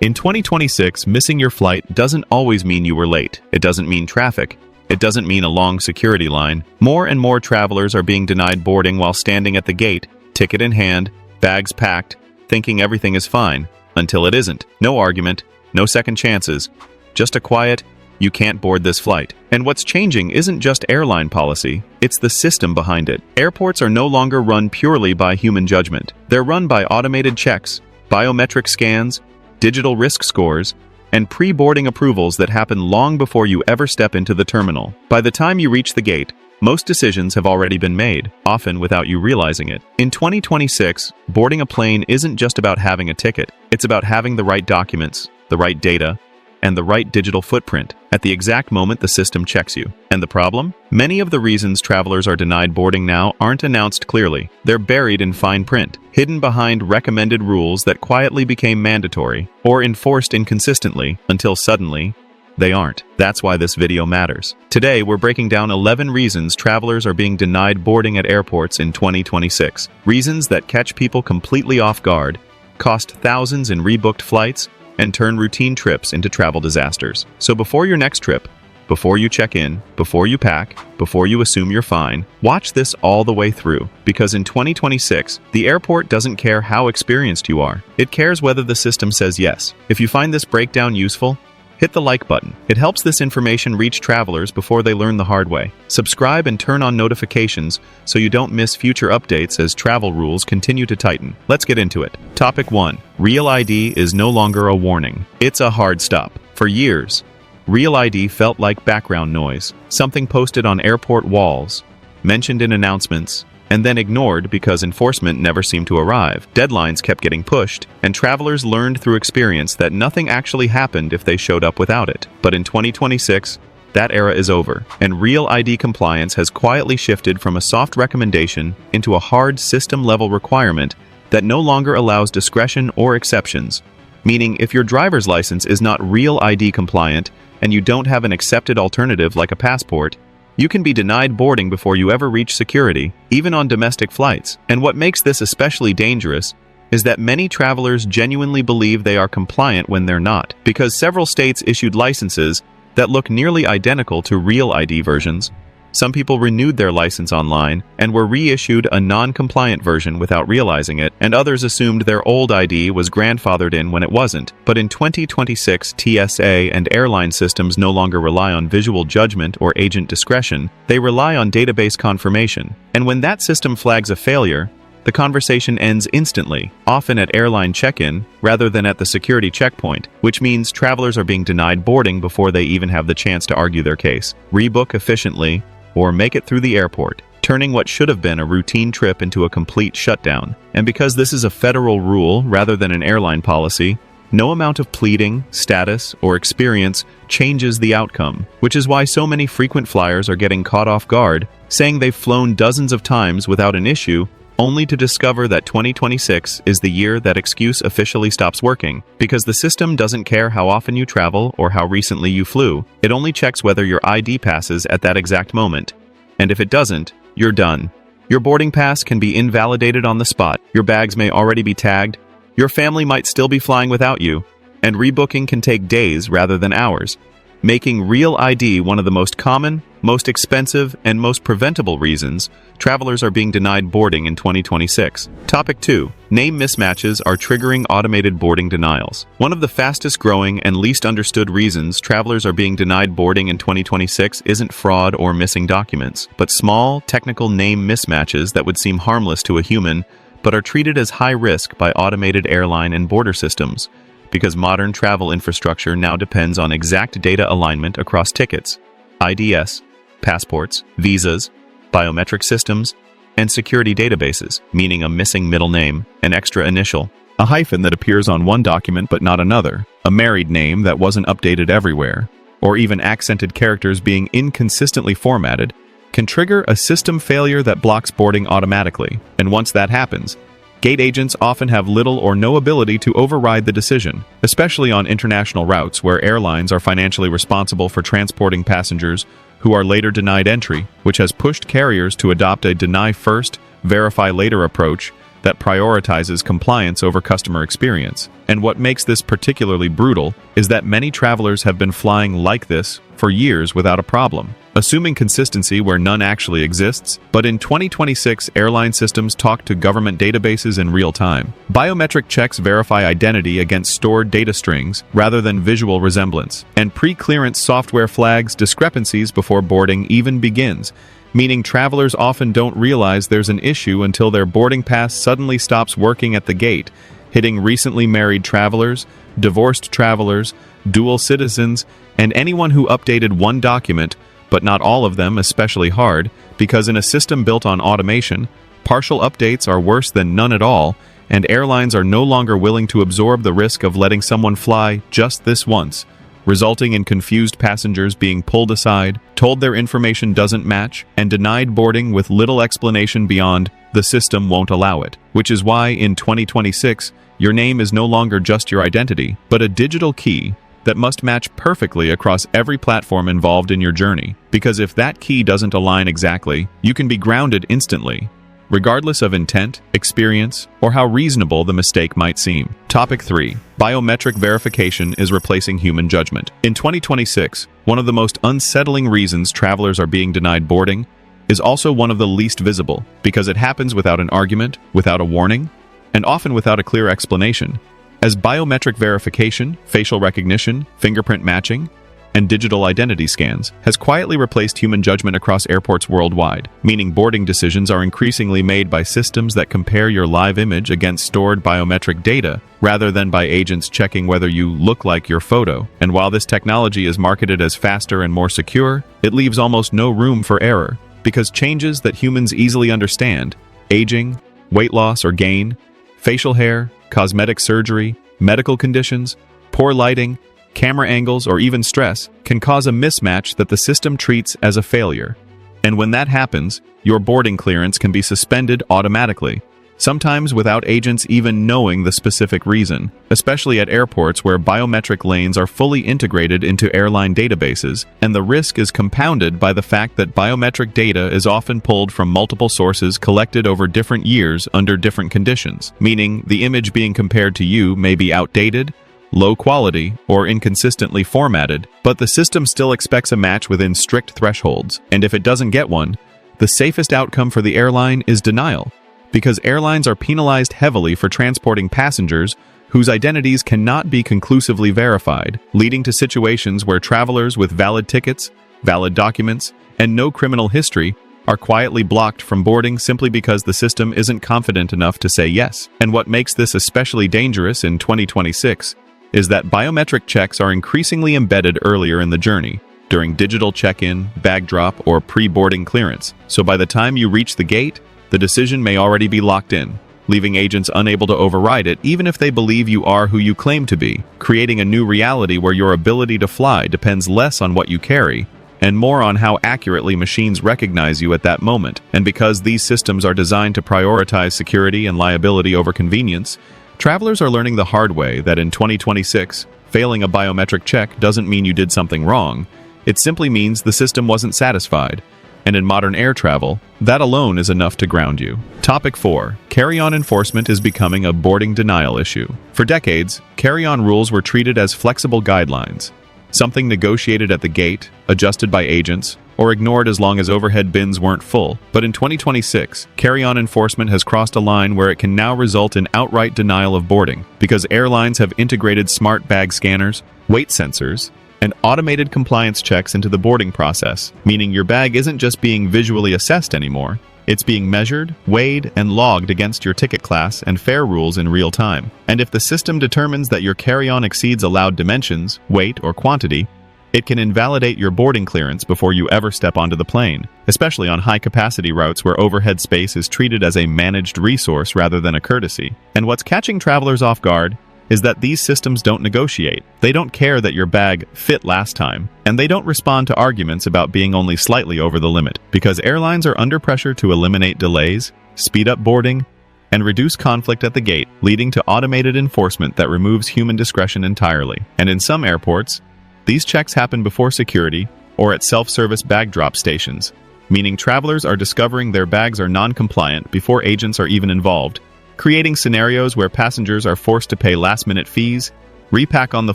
In 2026, missing your flight doesn't always mean you were late. It doesn't mean traffic. It doesn't mean a long security line. More and more travelers are being denied boarding while standing at the gate, ticket in hand, bags packed, thinking everything is fine, until it isn't. No argument, no second chances, just a quiet, "You can't board this flight." And what's changing isn't just airline policy, it's the system behind it. Airports are no longer run purely by human judgment. They're run by automated checks, biometric scans, digital risk scores, and pre-boarding approvals that happen long before you ever step into the terminal. By the time you reach the gate, most decisions have already been made, often without you realizing it. In 2026, boarding a plane isn't just about having a ticket. It's about having the right documents, the right data, and the right digital footprint at the exact moment the system checks you. And the problem? Many of the reasons travelers are denied boarding now aren't announced clearly. They're buried in fine print, hidden behind recommended rules that quietly became mandatory or enforced inconsistently until suddenly they aren't. That's why this video matters. Today, we're breaking down 11 reasons travelers are being denied boarding at airports in 2026. Reasons that catch people completely off guard, cost thousands in rebooked flights, and turn routine trips into travel disasters. So before your next trip, before you check in, before you pack, before you assume you're fine, watch this all the way through. Because in 2026, the airport doesn't care how experienced you are. It cares whether the system says yes. If you find this breakdown useful, hit the like button. It helps this information reach travelers before they learn the hard way. Subscribe and turn on notifications so you don't miss future updates as travel rules continue to tighten. Let's get into it. Topic 1. Real ID is no longer a warning. It's a hard stop. For years, Real ID felt like background noise, something posted on airport walls, mentioned in announcements, and then ignored because enforcement never seemed to arrive. Deadlines kept getting pushed, and travelers learned through experience that nothing actually happened if they showed up without it. But in 2026, that era is over, and Real ID compliance has quietly shifted from a soft recommendation into a hard system-level requirement that no longer allows discretion or exceptions. Meaning, if your driver's license is not Real ID compliant and you don't have an accepted alternative like a passport, you can be denied boarding before you ever reach security, even on domestic flights. And what makes this especially dangerous is that many travelers genuinely believe they are compliant when they're not, because several states issued licenses that look nearly identical to Real ID versions. Some people renewed their license online and were reissued a non-compliant version without realizing it, and others assumed their old ID was grandfathered in when it wasn't. But in 2026, TSA and airline systems no longer rely on visual judgment or agent discretion, they rely on database confirmation. And when that system flags a failure, the conversation ends instantly, often at airline check-in rather than at the security checkpoint, which means travelers are being denied boarding before they even have the chance to argue their case, rebook efficiently, or make it through the airport, turning what should have been a routine trip into a complete shutdown. And because this is a federal rule rather than an airline policy, no amount of pleading, status, or experience changes the outcome, which is why so many frequent flyers are getting caught off guard, saying they've flown dozens of times without an issue, only to discover that 2026 is the year that excuse officially stops working. Because the system doesn't care how often you travel or how recently you flew, it only checks whether your ID passes at that exact moment. And if it doesn't, you're done. Your boarding pass can be invalidated on the spot, your bags may already be tagged, your family might still be flying without you, and rebooking can take days rather than hours, making Real ID one of the most common, most expensive, and most preventable reasons travelers are being denied boarding in 2026. Topic 2. Name mismatches are triggering automated boarding denials. One of the fastest growing and least understood reasons travelers are being denied boarding in 2026 isn't fraud or missing documents, but small, technical name mismatches that would seem harmless to a human, but are treated as high risk by automated airline and border systems, because modern travel infrastructure now depends on exact data alignment across tickets, IDs, passports, visas, biometric systems, and security databases, meaning a missing middle name, an extra initial, a hyphen that appears on one document but not another, a married name that wasn't updated everywhere, or even accented characters being inconsistently formatted, can trigger a system failure that blocks boarding automatically. And once that happens, gate agents often have little or no ability to override the decision, especially on international routes where airlines are financially responsible for transporting passengers who are later denied entry, which has pushed carriers to adopt a deny first, verify later approach that prioritizes compliance over customer experience. And what makes this particularly brutal is that many travelers have been flying like this for years without a problem, assuming consistency where none actually exists. But in 2026, airline systems talk to government databases in real time. Biometric checks verify identity against stored data strings rather than visual resemblance, and pre-clearance software flags discrepancies before boarding even begins, meaning travelers often don't realize there's an issue until their boarding pass suddenly stops working at the gate, hitting recently married travelers, divorced travelers, dual citizens, and anyone who updated one document, but not all of them, especially hard, because in a system built on automation, partial updates are worse than none at all, and airlines are no longer willing to absorb the risk of letting someone fly just this once, resulting in confused passengers being pulled aside, told their information doesn't match, and denied boarding with little explanation beyond "the system won't allow it." Which is why, in 2026, your name is no longer just your identity, but a digital key that must match perfectly across every platform involved in your journey. Because if that key doesn't align exactly, you can be grounded instantly, regardless of intent, experience, or how reasonable the mistake might seem. Topic 3. Biometric verification is replacing human judgment. In 2026, one of the most unsettling reasons travelers are being denied boarding is also one of the least visible, because it happens without an argument, without a warning, and often without a clear explanation. As biometric verification, facial recognition, fingerprint matching, and digital identity scans has quietly replaced human judgment across airports worldwide, meaning boarding decisions are increasingly made by systems that compare your live image against stored biometric data, rather than by agents checking whether you look like your photo. And while this technology is marketed as faster and more secure, it leaves almost no room for error, because changes that humans easily understand, aging, weight loss or gain, facial hair, cosmetic surgery, medical conditions, poor lighting, camera angles, or even stress, can cause a mismatch that the system treats as a failure. And when that happens, your boarding clearance can be suspended automatically, sometimes without agents even knowing the specific reason, especially at airports where biometric lanes are fully integrated into airline databases, and the risk is compounded by the fact that biometric data is often pulled from multiple sources collected over different years under different conditions, meaning the image being compared to you may be outdated, low quality, or inconsistently formatted, but the system still expects a match within strict thresholds, and if it doesn't get one, the safest outcome for the airline is denial, because airlines are penalized heavily for transporting passengers whose identities cannot be conclusively verified, leading to situations where travelers with valid tickets, valid documents, and no criminal history are quietly blocked from boarding simply because the system isn't confident enough to say yes. And what makes this especially dangerous in 2026 is that biometric checks are increasingly embedded earlier in the journey, during digital check-in, bag drop, or pre-boarding clearance. So by the time you reach the gate, the decision may already be locked in, leaving agents unable to override it even if they believe you are who you claim to be, creating a new reality where your ability to fly depends less on what you carry and more on how accurately machines recognize you at that moment. And because these systems are designed to prioritize security and liability over convenience, travelers are learning the hard way that in 2026, failing a biometric check doesn't mean you did something wrong. It simply means the system wasn't satisfied. And in modern air travel, that alone is enough to ground you. Topic 4. Carry-on enforcement is becoming a boarding denial issue. For decades, carry-on rules were treated as flexible guidelines, something negotiated at the gate, adjusted by agents, or ignored as long as overhead bins weren't full. But in 2026, carry-on enforcement has crossed a line where it can now result in outright denial of boarding, because airlines have integrated smart bag scanners, weight sensors, and automated compliance checks into the boarding process, meaning your bag isn't just being visually assessed anymore, it's being measured, weighed, and logged against your ticket class and fare rules in real time. And if the system determines that your carry-on exceeds allowed dimensions, weight, or quantity, it can invalidate your boarding clearance before you ever step onto the plane, especially on high-capacity routes where overhead space is treated as a managed resource rather than a courtesy. And what's catching travelers off guard is that these systems don't negotiate. They don't care that your bag fit last time, and they don't respond to arguments about being only slightly over the limit, because airlines are under pressure to eliminate delays, speed up boarding, and reduce conflict at the gate, leading to automated enforcement that removes human discretion entirely. And in some airports, these checks happen before security or at self-service bag drop stations, meaning travelers are discovering their bags are non-compliant before agents are even involved, creating scenarios where passengers are forced to pay last-minute fees, repack on the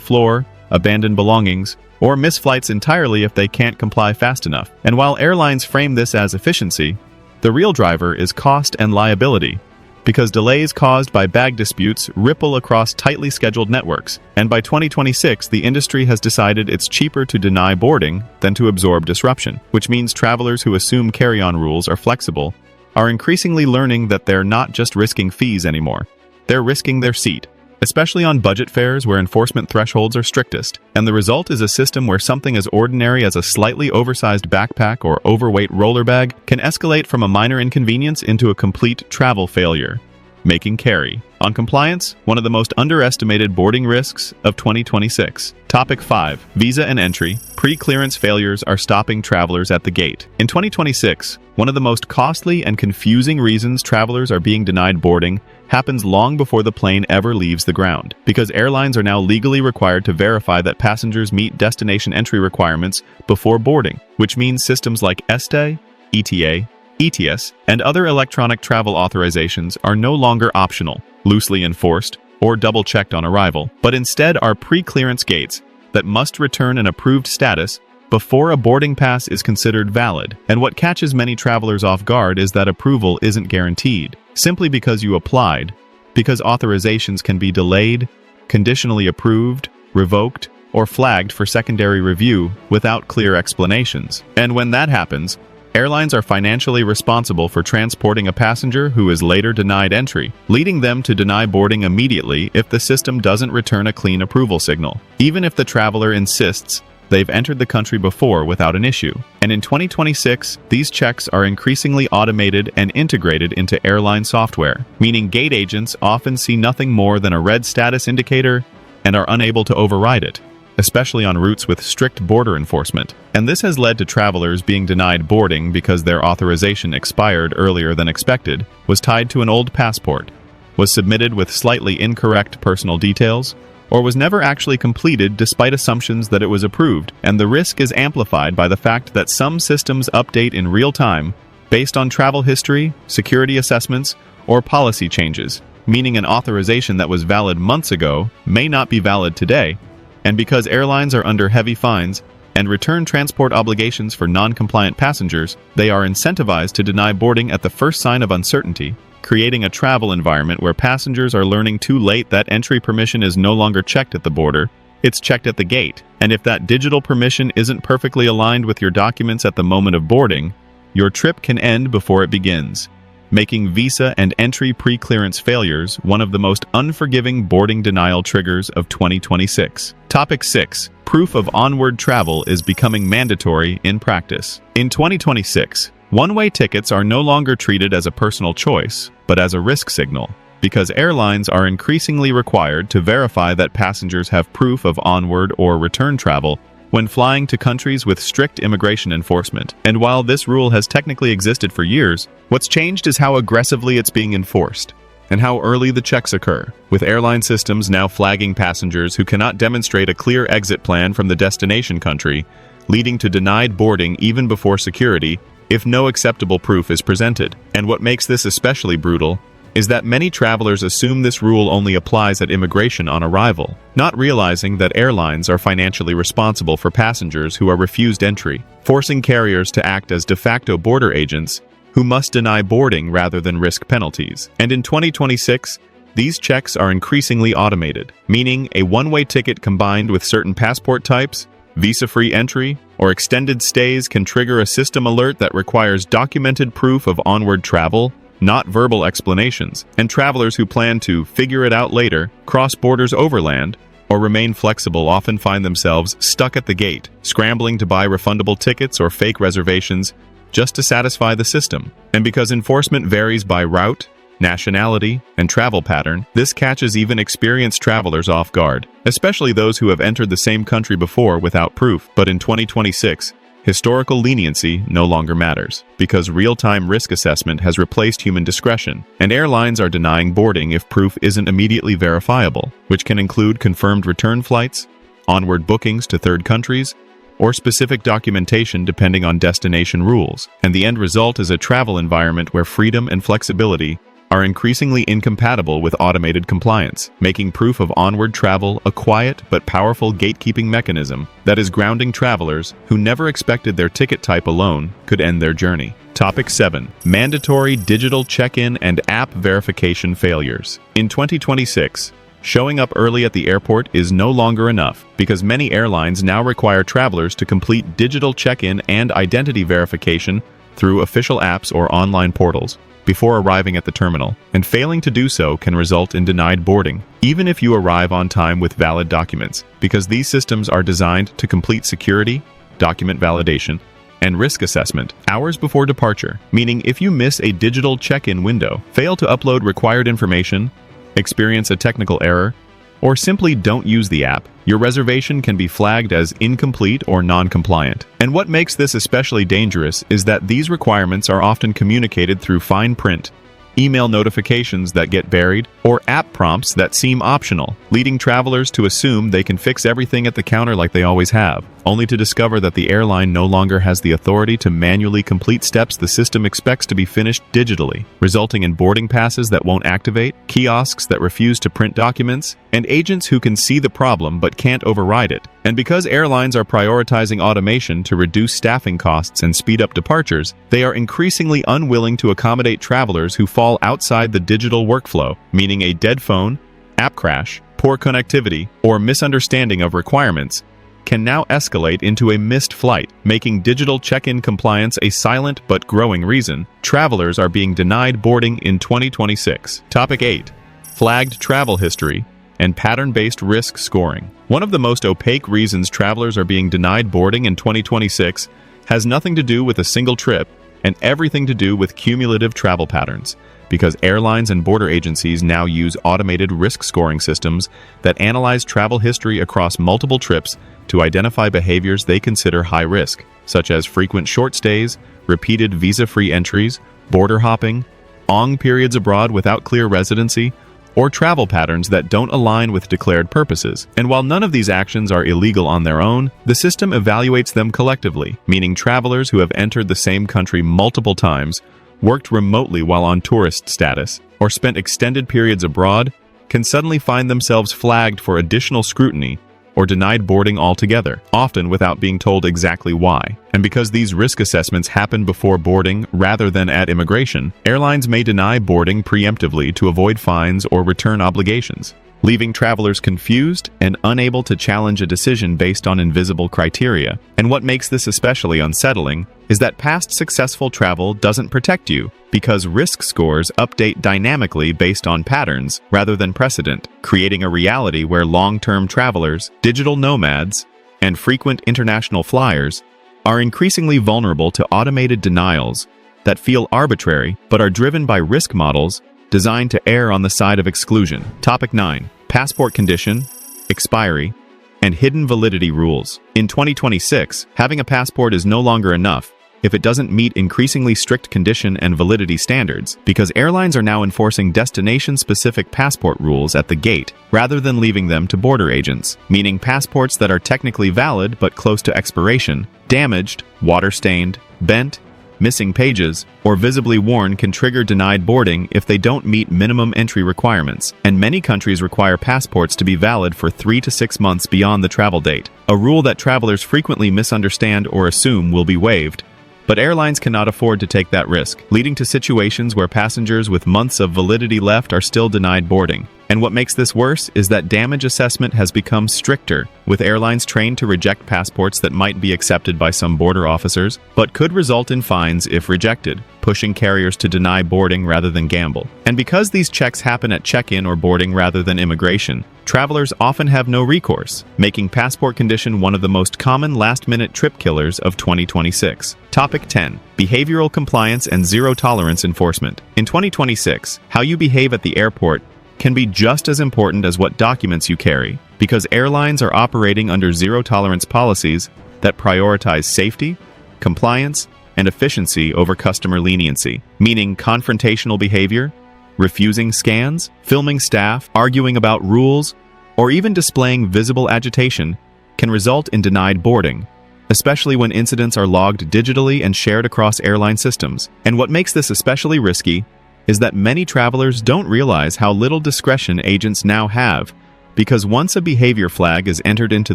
floor, abandon belongings, or miss flights entirely if they can't comply fast enough. And while airlines frame this as efficiency, the real driver is cost and liability, because delays caused by bag disputes ripple across tightly scheduled networks, and by 2026 the industry has decided it's cheaper to deny boarding than to absorb disruption, which means travelers who assume carry-on rules are flexible are increasingly learning that they're not just risking fees anymore, they're risking their seat, especially on budget fares where enforcement thresholds are strictest. And the result is a system where something as ordinary as a slightly oversized backpack or overweight roller bag can escalate from a minor inconvenience into a complete travel failure, making carry on compliance one of the most underestimated boarding risks of 2026. Topic 5. Visa and entry. Pre-clearance failures are stopping travelers at the gate. In 2026, one of the most costly and confusing reasons travelers are being denied boarding happens long before the plane ever leaves the ground, because airlines are now legally required to verify that passengers meet destination entry requirements before boarding, which means systems like ESTA, ETA, ETS, and other electronic travel authorizations are no longer optional, loosely enforced, or double-checked on arrival, but instead are pre-clearance gates that must return an approved status before a boarding pass is considered valid. And what catches many travelers off guard is that approval isn't guaranteed, simply because you applied, because authorizations can be delayed, conditionally approved, revoked, or flagged for secondary review without clear explanations. And when that happens, airlines are financially responsible for transporting a passenger who is later denied entry, leading them to deny boarding immediately if the system doesn't return a clean approval signal, even if the traveler insists they've entered the country before without an issue. And in 2026, these checks are increasingly automated and integrated into airline software, meaning gate agents often see nothing more than a red status indicator and are unable to override it, especially on routes with strict border enforcement. And this has led to travelers being denied boarding because their authorization expired earlier than expected, was tied to an old passport, was submitted with slightly incorrect personal details, or was never actually completed despite assumptions that it was approved. And the risk is amplified by the fact that some systems update in real time based on travel history, security assessments, or policy changes, meaning an authorization that was valid months ago may not be valid today. And because airlines are under heavy fines and return transport obligations for non-compliant passengers, they are incentivized to deny boarding at the first sign of uncertainty, creating a travel environment where passengers are learning too late that entry permission is no longer checked at the border, it's checked at the gate. And if that digital permission isn't perfectly aligned with your documents at the moment of boarding, your trip can end before it begins, making visa and entry pre-clearance failures one of the most unforgiving boarding denial triggers of 2026. Topic 6. Proof of onward travel is becoming mandatory in practice. In 2026, one-way tickets are no longer treated as a personal choice, but as a risk signal, because airlines are increasingly required to verify that passengers have proof of onward or return travel when flying to countries with strict immigration enforcement. And while this rule has technically existed for years, what's changed is how aggressively it's being enforced, and how early the checks occur, with airline systems now flagging passengers who cannot demonstrate a clear exit plan from the destination country, leading to denied boarding even before security, if no acceptable proof is presented. And what makes this especially brutal is that many travelers assume this rule only applies at immigration on arrival, not realizing that airlines are financially responsible for passengers who are refused entry, forcing carriers to act as de facto border agents who must deny boarding rather than risk penalties. And in 2026, these checks are increasingly automated, meaning a one-way ticket combined with certain passport types, visa-free entry, or extended stays can trigger a system alert that requires documented proof of onward travel, not verbal explanations. And travelers who plan to figure it out later, cross borders overland, or remain flexible often find themselves stuck at the gate, scrambling to buy refundable tickets or fake reservations just to satisfy the system. And because enforcement varies by route, nationality, and travel pattern, this catches even experienced travelers off guard, especially those who have entered the same country before without proof. But in 2026, historical leniency no longer matters, because real-time risk assessment has replaced human discretion, and airlines are denying boarding if proof isn't immediately verifiable, which can include confirmed return flights, onward bookings to third countries, or specific documentation depending on destination rules. And the end result is a travel environment where freedom and flexibility are increasingly incompatible with automated compliance, making proof of onward travel a quiet but powerful gatekeeping mechanism that is grounding travelers who never expected their ticket type alone could end their journey. Topic 7. Mandatory digital check-in and app verification failures. In 2026, showing up early at the airport is no longer enough because many airlines now require travelers to complete digital check-in and identity verification through official apps or online portals before arriving at the terminal, and failing to do so can result in denied boarding, even if you arrive on time with valid documents, because these systems are designed to complete security, document validation, and risk assessment hours before departure, meaning if you miss a digital check-in window, fail to upload required information, experience a technical error, or simply don't use the app, your reservation can be flagged as incomplete or non-compliant. And what makes this especially dangerous is that these requirements are often communicated through fine print, email notifications that get buried, or app prompts that seem optional, leading travelers to assume they can fix everything at the counter like they always have, only to discover that the airline no longer has the authority to manually complete steps the system expects to be finished digitally, resulting in boarding passes that won't activate, kiosks that refuse to print documents, and agents who can see the problem but can't override it. And because airlines are prioritizing automation to reduce staffing costs and speed up departures, they are increasingly unwilling to accommodate travelers who fall outside the digital workflow, meaning a dead phone, app crash, poor connectivity, or misunderstanding of requirements can now escalate into a missed flight, making digital check-in compliance a silent but growing reason travelers are being denied boarding in 2026. Topic 8. Flagged travel history and pattern-based risk scoring. One of the most opaque reasons travelers are being denied boarding in 2026 has nothing to do with a single trip and everything to do with cumulative travel patterns, because airlines and border agencies now use automated risk scoring systems that analyze travel history across multiple trips to identify behaviors they consider high risk, such as frequent short stays, repeated visa-free entries, border hopping, long periods abroad without clear residency, or travel patterns that don't align with declared purposes. And while none of these actions are illegal on their own, the system evaluates them collectively, meaning travelers who have entered the same country multiple times, worked remotely while on tourist status, or spent extended periods abroad, can suddenly find themselves flagged for additional scrutiny or denied boarding altogether, often without being told exactly why. And because these risk assessments happen before boarding rather than at immigration, airlines may deny boarding preemptively to avoid fines or return obligations, leaving travelers confused and unable to challenge a decision based on invisible criteria. And what makes this especially unsettling is that past successful travel doesn't protect you, because risk scores update dynamically based on patterns rather than precedent, creating a reality where long-term travelers, digital nomads, and frequent international flyers are increasingly vulnerable to automated denials that feel arbitrary but are driven by risk models designed to err on the side of exclusion. Topic 9. Passport condition, expiry, and hidden validity rules. In 2026, having a passport is no longer enough if it doesn't meet increasingly strict condition and validity standards, because airlines are now enforcing destination-specific passport rules at the gate rather than leaving them to border agents, meaning passports that are technically valid but close to expiration, damaged, water-stained, bent, missing pages, or visibly worn can trigger denied boarding if they don't meet minimum entry requirements, and many countries require passports to be valid for 3 to 6 months beyond the travel date, a rule that travelers frequently misunderstand or assume will be waived. But airlines cannot afford to take that risk, leading to situations where passengers with months of validity left are still denied boarding. And what makes this worse is that damage assessment has become stricter, with airlines trained to reject passports that might be accepted by some border officers, but could result in fines if rejected, pushing carriers to deny boarding rather than gamble. And because these checks happen at check-in or boarding rather than immigration, travelers often have no recourse, making passport condition one of the most common last-minute trip killers of 2026. Topic 10. Behavioral compliance and zero-tolerance enforcement. In 2026, how you behave at the airport can be just as important as what documents you carry, because airlines are operating under zero-tolerance policies that prioritize safety, compliance, and efficiency over customer leniency, meaning confrontational behavior, refusing scans, filming staff, arguing about rules, or even displaying visible agitation can result in denied boarding, especially when incidents are logged digitally and shared across airline systems. And what makes this especially risky is that many travelers don't realize how little discretion agents now have, because once a behavior flag is entered into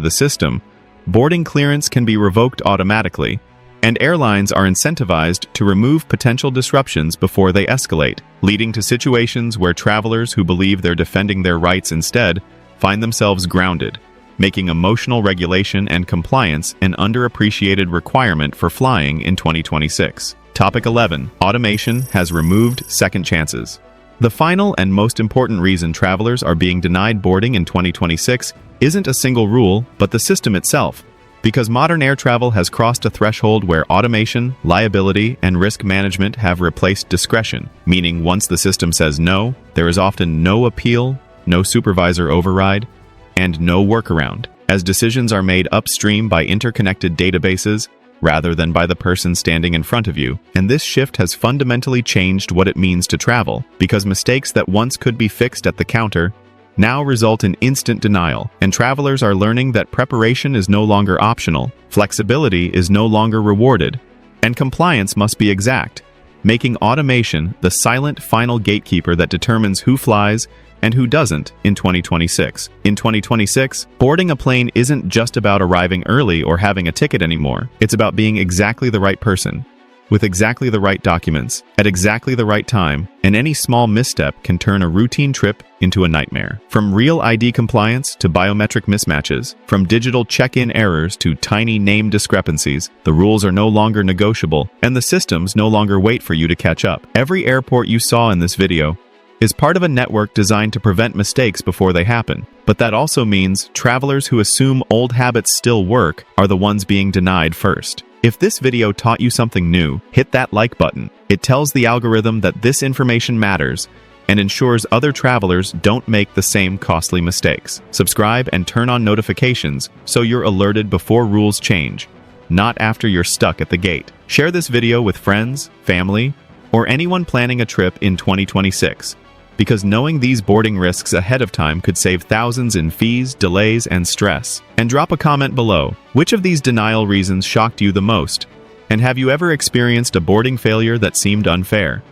the system, boarding clearance can be revoked automatically, and airlines are incentivized to remove potential disruptions before they escalate, leading to situations where travelers who believe they're defending their rights instead find themselves grounded, making emotional regulation and compliance an underappreciated requirement for flying in 2026. Topic 11. Automation has removed second chances. The final and most important reason travelers are being denied boarding in 2026 isn't a single rule, but the system itself, because modern air travel has crossed a threshold where automation, liability, and risk management have replaced discretion, meaning once the system says no, there is often no appeal, no supervisor override, and no workaround, as decisions are made upstream by interconnected databases rather than by the person standing in front of you. And this shift has fundamentally changed what it means to travel, because mistakes that once could be fixed at the counter now result in instant denial, and travelers are learning that preparation is no longer optional, flexibility is no longer rewarded, and compliance must be exact, making automation the silent final gatekeeper that determines who flies and who doesn't in 2026. In 2026, boarding a plane isn't just about arriving early or having a ticket anymore. It's about being exactly the right person, with exactly the right documents, at exactly the right time, and any small misstep can turn a routine trip into a nightmare. From real ID compliance to biometric mismatches, from digital check-in errors to tiny name discrepancies, the rules are no longer negotiable, and the systems no longer wait for you to catch up. Every airport you saw in this video is part of a network designed to prevent mistakes before they happen. But that also means travelers who assume old habits still work are the ones being denied first. If this video taught you something new, hit that like button. It tells the algorithm that this information matters and ensures other travelers don't make the same costly mistakes. Subscribe and turn on notifications so you're alerted before rules change, not after you're stuck at the gate. Share this video with friends, family, or anyone planning a trip in 2026, because knowing these boarding risks ahead of time could save thousands in fees, delays, and stress. And drop a comment below. Which of these denial reasons shocked you the most? And have you ever experienced a boarding failure that seemed unfair?